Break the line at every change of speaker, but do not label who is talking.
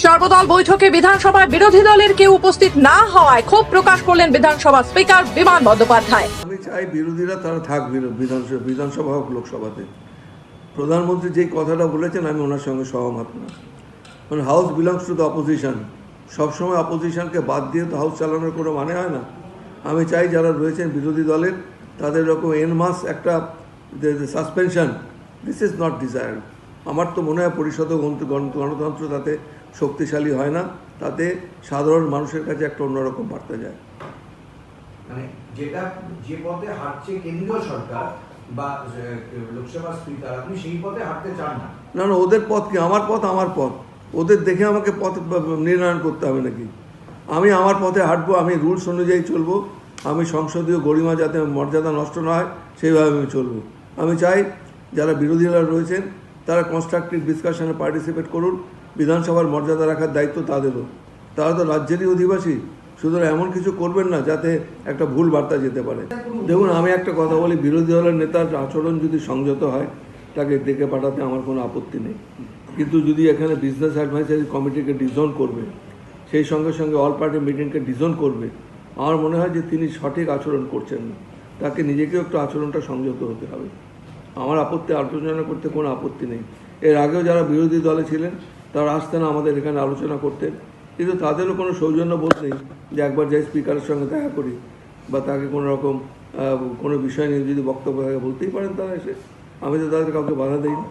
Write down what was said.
সর্বদল বৈঠকে বিধানসভায় বিরোধী দলের কেউ উপস্থিত না হওয়ায় ক্ষোভ প্রকাশ করলেন বিধানসভা স্পিকার বিমান বন্দ্যোপাধ্যায়।
আমি চাই বিরোধীরা তারা থাক বিধানসভা হোক লোকসভাতে। প্রধানমন্ত্রী যেই কথাটা বলেছেন আমি ওনার সঙ্গে সহমত না। মানে house belongs to the opposition, সবসময় অপোজিশনকে বাদ দিয়ে তো হাউস চালানোর কোনো মানে হয় না। আমি চাই যারা রয়েছেন বিরোধী দলের তাদের এরকম এনমাস একটা suspension, this is not desired. আমার তো মনে হয় পরিষদ গণতন্ত্র তাতে শক্তিশালী হয় না, তাতে সাধারণ মানুষের কাছে একটা অন্যরকম বার্তা যায়।
মানে যেটা যে পথে হাঁটছে কেন্দ্রীয় সরকার বা লোকসভা স্পিকার, আপনি সেই পথে হাঁটতে চান না?
না না, ওদের পথ কি? আমার পথ আমার পথ। ওদের দেখে আমাকে পথ নির্ধারণ করতে হবে নাকি? আমি আমার পথে হাঁটবো, আমি রুলস অনুযায়ী চলবো, আমি সংসদীয় গরিমা যাতে মর্যাদা নষ্ট না হয় সেইভাবে আমি চলবো। আমি চাই যারা বিরোধীরা রয়েছেন তারা কনস্ট্রাকটিভ ডিসকাশনে পার্টিসিপেট করুন। বিধানসভার মর্যাদা রাখার দায়িত্ব তাদেরও। তারা তো রাজ্যেরই অধিবাসী, সুতরাং এমন কিছু করবেন না যাতে একটা ভুল বার্তা যেতে পারে। দেখুন, আমি একটা কথা বলি, বিরোধী দলের নেতার আচরণ যদি সংযত হয় তাকে ডেকে পাঠাতে আমার কোনো আপত্তি নেই, কিন্তু যদি এখানে বিজনেস অ্যাডভাইসারি কমিটিকে ডিসজন করবে, সেই সঙ্গে সঙ্গে অল পার্টি মিটিংকে ডিসজন করবে, আমার মনে হয় যে তিনি সঠিক আচরণ করছেন না। তাকে নিজেকেও একটু আচরণটা সংযত হতে হবে। আমার আলোচনা করতে কোনো আপত্তি নেই। এর আগেও যারা বিরোধী দলে ছিলেন তারা আসতেন আমাদের এখানে আলোচনা করতেন, কিন্তু তাদেরও কোনো সৌজন্যবোধ নেই যে একবার যাই স্পিকারের সঙ্গে দেখা করি বা তাকে কোনো রকম কোনো বিষয় নিয়ে যদি বক্তব্য থাকে বলতেই পারেন তারা এসে। আমি তো তাদের কাউকে বাধা দিই না।